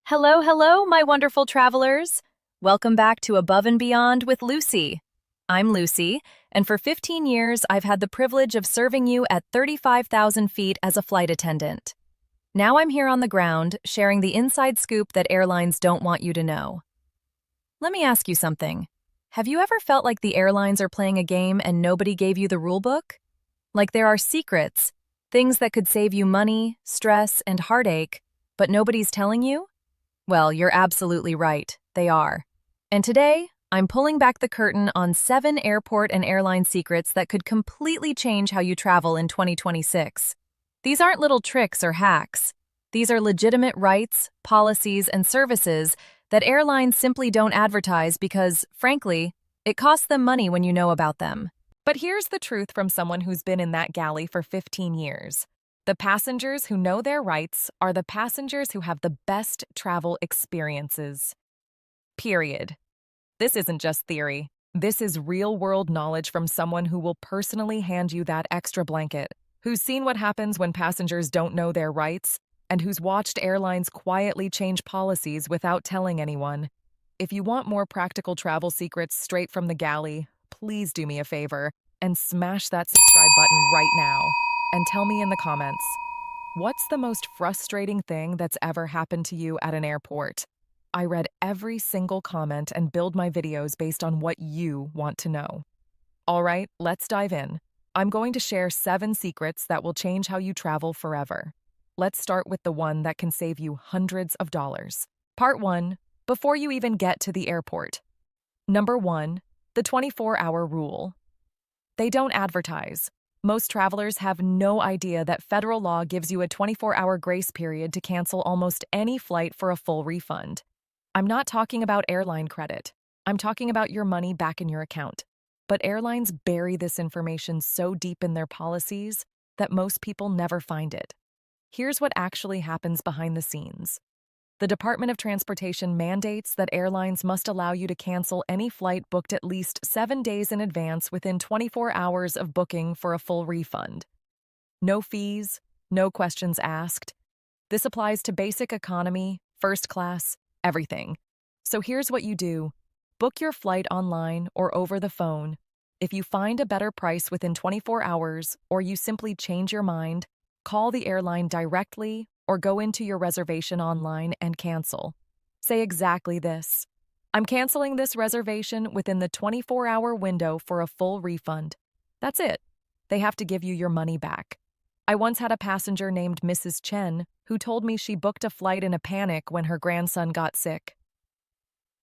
Hello, hello, my wonderful travelers. Welcome back to Above and Beyond with Lucy. I'm Lucy, and for 15 years, I've had the privilege of serving you at 35,000 feet as a flight attendant. Now I'm here on the ground, sharing the inside scoop that airlines don't want you to know. Let me ask you something. Have you ever felt like the airlines are playing a game and nobody gave you the rulebook? Like there are secrets, things that could save you money, stress, and heartache, but nobody's telling you? Well, you're absolutely right. They are. And today, I'm pulling back the curtain on 7 airport and airline secrets that could completely change how you travel in 2026. These aren't little tricks or hacks. These are legitimate rights, policies, and services that airlines simply don't advertise because, frankly, it costs them money when you know about them. But here's the truth from someone who's been in that galley for 15 years. The passengers who know their rights are the passengers who have the best travel experiences. Period. This isn't just theory. This is real-world knowledge from someone who will personally hand you that extra blanket, who's seen what happens when passengers don't know their rights, and who's watched airlines quietly change policies without telling anyone. If you want more practical travel secrets straight from the galley, please do me a favor and smash that subscribe button right now. And tell me in the comments, what's the most frustrating thing that's ever happened to you at an airport? I read every single comment and build my videos based on what you want to know. All right, let's dive in. I'm going to share 7 secrets that will change how you travel forever. Let's start with the one that can save you hundreds of dollars. Part 1, before you even get to the airport. Number 1, the 24-hour rule. They don't advertise. Most travelers have no idea that federal law gives you a 24-hour grace period to cancel almost any flight for a full refund. I'm not talking about airline credit. I'm talking about your money back in your account. But airlines bury this information so deep in their policies that most people never find it. Here's what actually happens behind the scenes. The Department of Transportation mandates that airlines must allow you to cancel any flight booked at least 7 days in advance within 24 hours of booking for a full refund. No fees, no questions asked. This applies to basic economy, first class, everything. So here's what you do. Book your flight online or over the phone. If you find a better price within 24 hours or you simply change your mind, call the airline directly or go into your reservation online and cancel. Say exactly this. I'm canceling this reservation within the 24-hour window for a full refund. That's it. They have to give you your money back. I once had a passenger named Mrs. Chen who told me she booked a flight in a panic when her grandson got sick.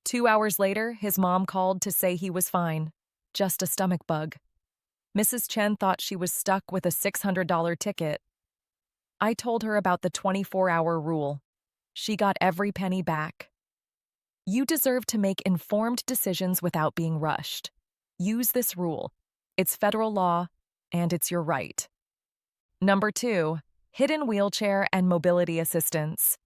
2 hours later, his mom called to say he was fine, just a stomach bug. Mrs. Chen thought she was stuck with a $600 ticket. I told her about the 24-hour rule. She got every penny back. You deserve to make informed decisions without being rushed. Use this rule. It's federal law, and it's your right. Number 2, hidden wheelchair and mobility assistance.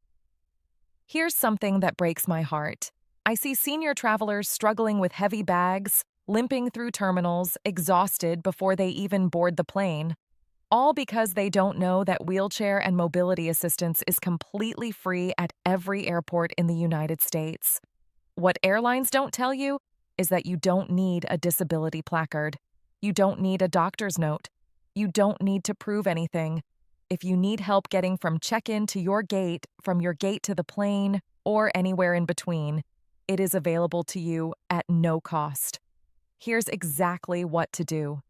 Here's something that breaks my heart. I see senior travelers struggling with heavy bags, limping through terminals, exhausted before they even board the plane. All because they don't know that wheelchair and mobility assistance is completely free at every airport in the United States. What airlines don't tell you is that you don't need a disability placard. You don't need a doctor's note. You don't need to prove anything. If you need help getting from check-in to your gate, from your gate to the plane, or anywhere in between, it is available to you at no cost. Here's exactly what to do.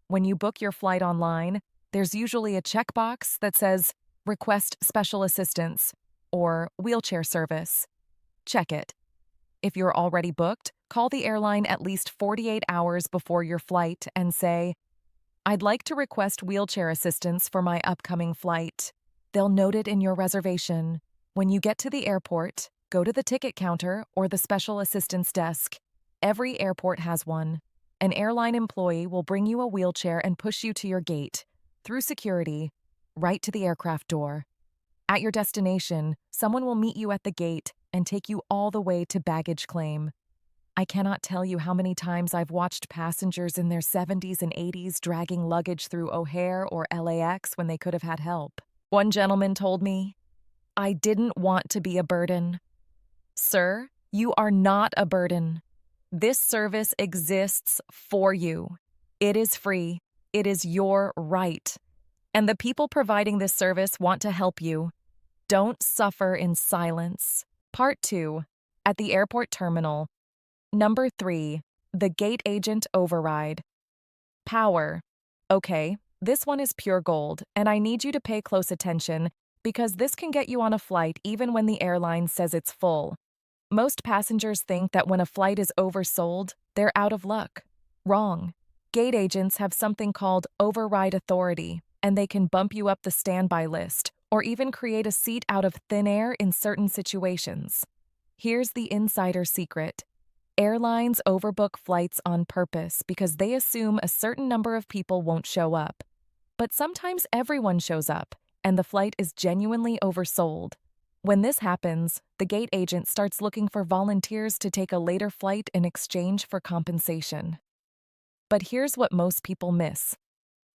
When you book your flight online, there's usually a checkbox that says, Request Special Assistance, or Wheelchair Service. Check it. If you're already booked, call the airline at least 48 hours before your flight and say, I'd like to request wheelchair assistance for my upcoming flight. They'll note it in your reservation. When you get to the airport, go to the ticket counter or the special assistance desk. Every airport has one. An airline employee will bring you a wheelchair and push you to your gate, through security, right to the aircraft door. At your destination, someone will meet you at the gate and take you all the way to baggage claim. I cannot tell you how many times I've watched passengers in their 70s and 80s dragging luggage through O'Hare or LAX when they could have had help. One gentleman told me, I didn't want to be a burden. Sir, you are not a burden. This service exists for you. It is free. It is your right. And the people providing this service want to help you. Don't suffer in silence. Part 2. At the airport terminal. Number 3. The gate agent override. Power. Okay, this one is pure gold, and I need you to pay close attention because this can get you on a flight even when the airline says it's full. Most passengers think that when a flight is oversold, they're out of luck. Wrong. Gate agents have something called override authority, and they can bump you up the standby list or even create a seat out of thin air in certain situations. Here's the insider secret. Airlines overbook flights on purpose because they assume a certain number of people won't show up. But sometimes everyone shows up, and the flight is genuinely oversold. When this happens, the gate agent starts looking for volunteers to take a later flight in exchange for compensation. But here's what most people miss.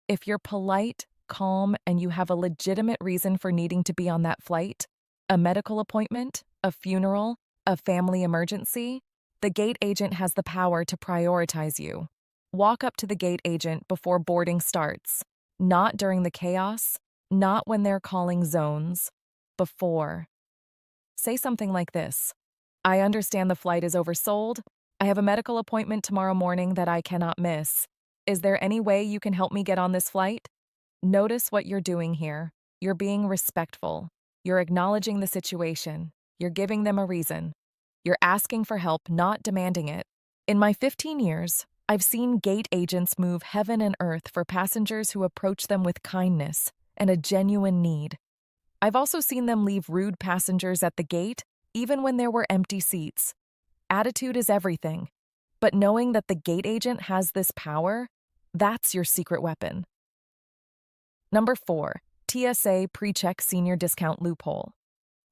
If you're polite, calm, and you have a legitimate reason for needing to be on that flight, a medical appointment, a funeral, a family emergency, the gate agent has the power to prioritize you. Walk up to the gate agent before boarding starts. Not during the chaos, not when they're calling zones. Before. Say something like this. I understand the flight is oversold. I have a medical appointment tomorrow morning that I cannot miss. Is there any way you can help me get on this flight? Notice what you're doing here. You're being respectful. You're acknowledging the situation. You're giving them a reason. You're asking for help, not demanding it. In my 15 years, I've seen gate agents move heaven and earth for passengers who approach them with kindness and a genuine need. I've also seen them leave rude passengers at the gate, even when there were empty seats. Attitude is everything, but knowing that the gate agent has this power, that's your secret weapon. Number 4. TSA PreCheck Senior Discount Loophole.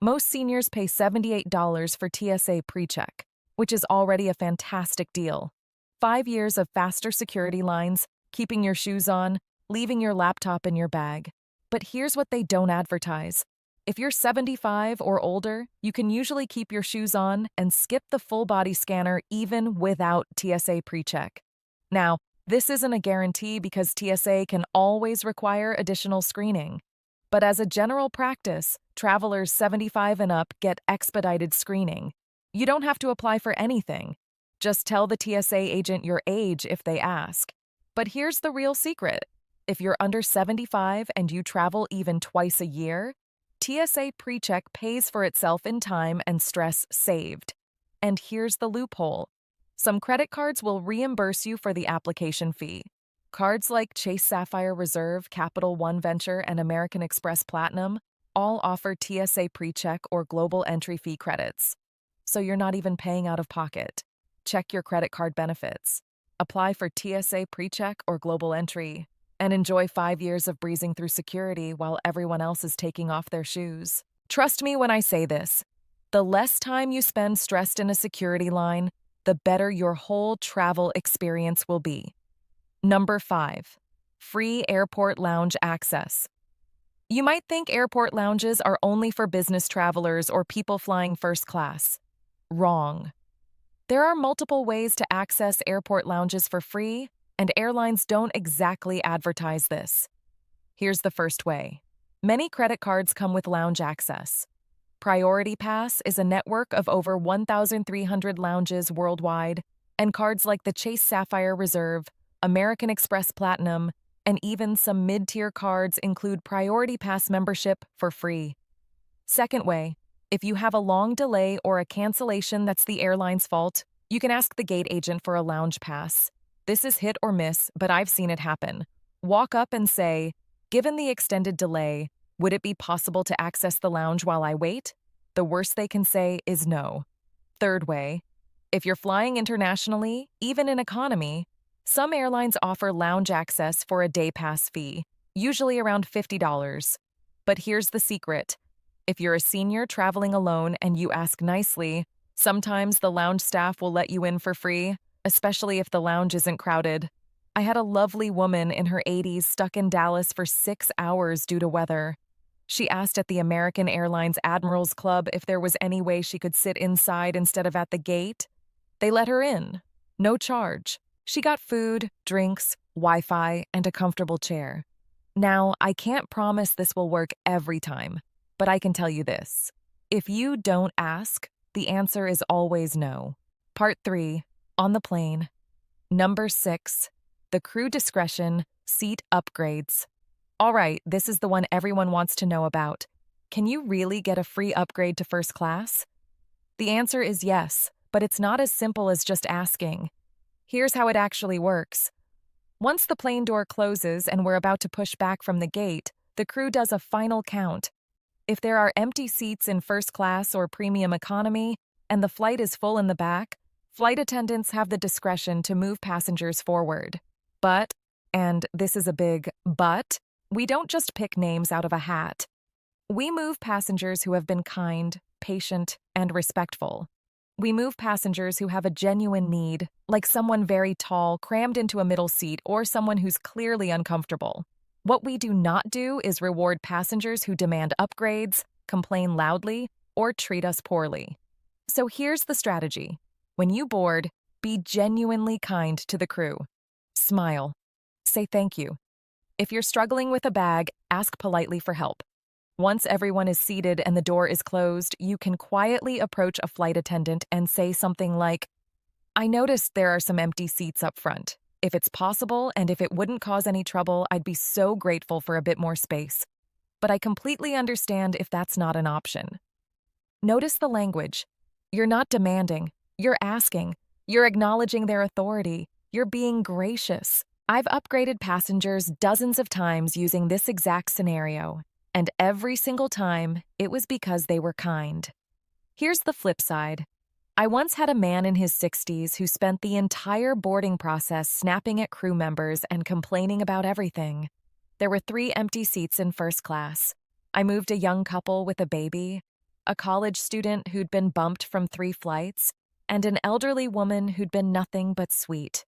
Most seniors pay $78 for TSA PreCheck, which is already a fantastic deal. 5 years of faster security lines, keeping your shoes on, leaving your laptop in your bag. But here's what they don't advertise. If you're 75 or older, you can usually keep your shoes on and skip the full-body scanner even without TSA PreCheck. Now, this isn't a guarantee because TSA can always require additional screening. But as a general practice, travelers 75 and up get expedited screening. You don't have to apply for anything. Just tell the TSA agent your age if they ask. But here's the real secret. If you're under 75 and you travel even twice a year, TSA PreCheck pays for itself in time and stress saved. And here's the loophole. Some credit cards will reimburse you for the application fee. Cards like Chase Sapphire Reserve, Capital One Venture, and American Express Platinum all offer TSA PreCheck or global entry fee credits. So you're not even paying out of pocket. Check your credit card benefits. Apply for TSA PreCheck or global entry. And enjoy 5 years of breezing through security while everyone else is taking off their shoes. Trust me when I say this. The less time you spend stressed in a security line, the better your whole travel experience will be. Number 5. Free airport lounge access. You might think airport lounges are only for business travelers or people flying first class. Wrong. There are multiple ways to access airport lounges for free, and airlines don't exactly advertise this. Here's the first way. Many credit cards come with lounge access. Priority Pass is a network of over 1,300 lounges worldwide, and cards like the Chase Sapphire Reserve, American Express Platinum, and even some mid-tier cards include Priority Pass membership for free. Second way, if you have a long delay or a cancellation that's the airline's fault, you can ask the gate agent for a lounge pass. This is hit or miss, but I've seen it happen. Walk up and say, given the extended delay, would it be possible to access the lounge while I wait? The worst they can say is no. Third way, if you're flying internationally, even in economy, some airlines offer lounge access for a day pass fee, usually around $50. But here's the secret. If you're a senior traveling alone and you ask nicely, sometimes the lounge staff will let you in for free, especially if the lounge isn't crowded. I had a lovely woman in her 80s stuck in Dallas for 6 hours due to weather. She asked at the American Airlines Admirals Club if there was any way she could sit inside instead of at the gate. They let her in. No charge. She got food, drinks, Wi-Fi, and a comfortable chair. Now, I can't promise this will work every time, but I can tell you this. If you don't ask, the answer is always no. Part 3, on the plane. Number 6, the crew discretion, seat upgrades. All right, this is the one everyone wants to know about. Can you really get a free upgrade to first class? The answer is yes, but it's not as simple as just asking. Here's how it actually works. Once the plane door closes and we're about to push back from the gate, the crew does a final count. If there are empty seats in first class or premium economy, and the flight is full in the back, flight attendants have the discretion to move passengers forward. But, and this is a big but, we don't just pick names out of a hat. We move passengers who have been kind, patient, and respectful. We move passengers who have a genuine need, like someone very tall crammed into a middle seat or someone who's clearly uncomfortable. What we do not do is reward passengers who demand upgrades, complain loudly, or treat us poorly. So here's the strategy. When you board, be genuinely kind to the crew. Smile. Say thank you. If you're struggling with a bag, ask politely for help. Once everyone is seated and the door is closed, you can quietly approach a flight attendant and say something like, "I noticed there are some empty seats up front. If it's possible and if it wouldn't cause any trouble, I'd be so grateful for a bit more space. But I completely understand if that's not an option." Notice the language. You're not demanding. You're asking. You're acknowledging their authority. You're being gracious. I've upgraded passengers dozens of times using this exact scenario. And every single time, it was because they were kind. Here's the flip side. I once had a man in his 60s who spent the entire boarding process snapping at crew members and complaining about everything. There were 3 empty seats in first class. I moved a young couple with a baby, a college student who'd been bumped from 3 flights, and an elderly woman who'd been nothing but sweet.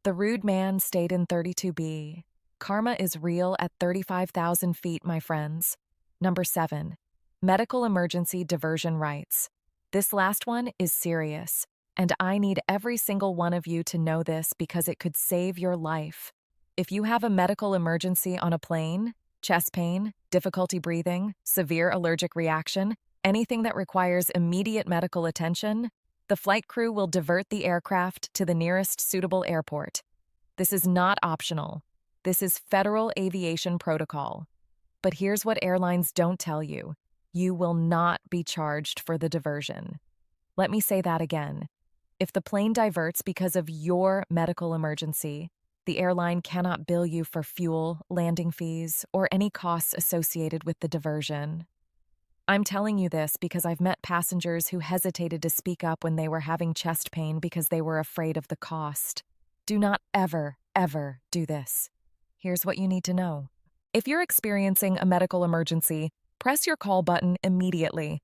The rude man stayed in 32B. Karma is real at 35,000 feet, my friends. Number 7, medical emergency diversion rights. This last one is serious, and I need every single one of you to know this because it could save your life. If you have a medical emergency on a plane, chest pain, difficulty breathing, severe allergic reaction, anything that requires immediate medical attention, the flight crew will divert the aircraft to the nearest suitable airport. This is not optional. This is federal aviation protocol. But here's what airlines don't tell you. You will not be charged for the diversion. Let me say that again. If the plane diverts because of your medical emergency, the airline cannot bill you for fuel, landing fees, or any costs associated with the diversion. I'm telling you this because I've met passengers who hesitated to speak up when they were having chest pain because they were afraid of the cost. Do not ever, ever do this. Here's what you need to know. If you're experiencing a medical emergency, press your call button immediately.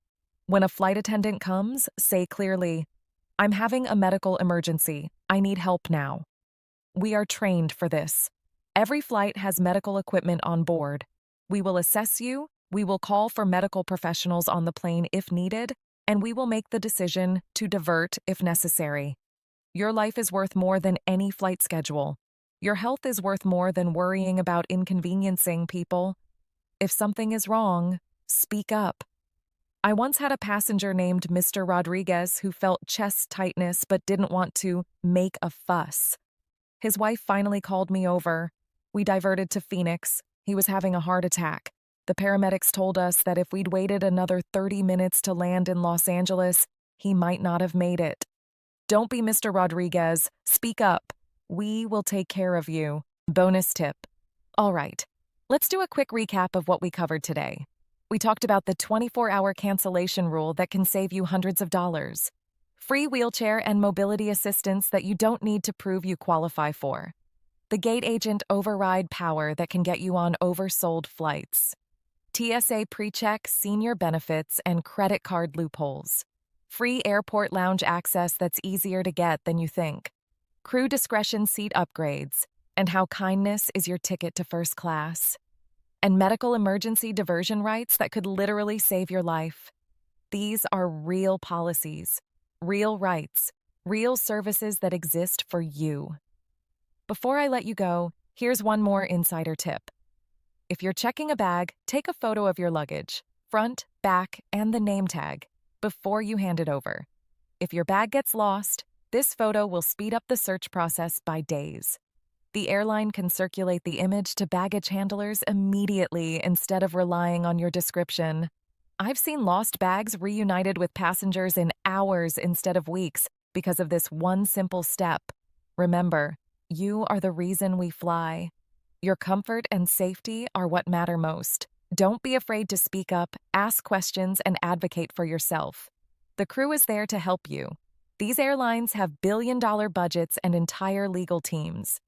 When a flight attendant comes, say clearly, "I'm having a medical emergency. I need help now." We are trained for this. Every flight has medical equipment on board. We will assess you, we will call for medical professionals on the plane if needed, and we will make the decision to divert if necessary. Your life is worth more than any flight schedule. Your health is worth more than worrying about inconveniencing people. If something is wrong, speak up. I once had a passenger named Mr. Rodriguez who felt chest tightness but didn't want to make a fuss. His wife finally called me over. We diverted to Phoenix. He was having a heart attack. The paramedics told us that if we'd waited another 30 minutes to land in Los Angeles, he might not have made it. Don't be Mr. Rodriguez. Speak up. We will take care of you. Bonus tip. All right, let's do a quick recap of what we covered today. We talked about the 24-hour cancellation rule that can save you hundreds of dollars. Free wheelchair and mobility assistance that you don't need to prove you qualify for. The gate agent override power that can get you on oversold flights. TSA PreCheck senior benefits and credit card loopholes. Free airport lounge access that's easier to get than you think. Crew discretion seat upgrades, and how kindness is your ticket to first class. and medical emergency diversion rights that could literally save your life. These are real policies, real rights, real services that exist for you. Before I let you go, here's one more insider tip. If you're checking a bag, take a photo of your luggage, front, back, and the name tag, before you hand it over. If your bag gets lost, this photo will speed up the search process by days. The airline can circulate the image to baggage handlers immediately instead of relying on your description. I've seen lost bags reunited with passengers in hours instead of weeks because of this one simple step. Remember, you are the reason we fly. Your comfort and safety are what matter most. Don't be afraid to speak up, ask questions, and advocate for yourself. The crew is there to help you. These airlines have billion-dollar budgets and entire legal teams.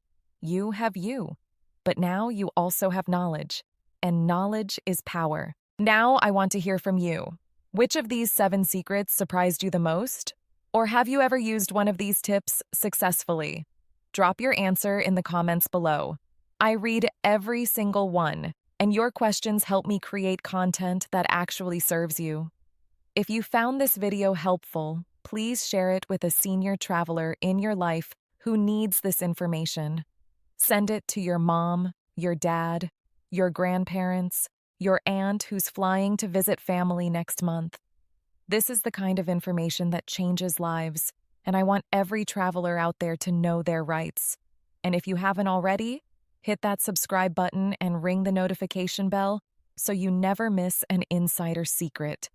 You have you. But now you also have knowledge. And knowledge is power. Now I want to hear from you. Which of these 7 secrets surprised you the most? Or have you ever used one of these tips successfully? Drop your answer in the comments below. I read every single one, and your questions help me create content that actually serves you. If you found this video helpful, please share it with a senior traveler in your life who needs this information. Send it to your mom, your dad, your grandparents, your aunt who's flying to visit family next month. This is the kind of information that changes lives, and I want every traveler out there to know their rights. And if you haven't already, hit that subscribe button and ring the notification bell so you never miss an insider secret.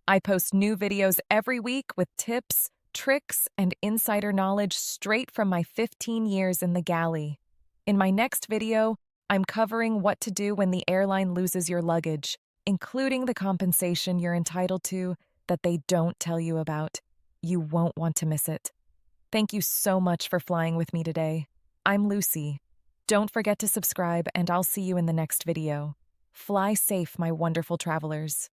I post new videos every week with tips, tricks, and insider knowledge straight from my 15 years in the galley. In my next video, I'm covering what to do when the airline loses your luggage, including the compensation you're entitled to that they don't tell you about. You won't want to miss it. Thank you so much for flying with me today. I'm Lucy. Don't forget to subscribe, and I'll see you in the next video. Fly safe, my wonderful travelers.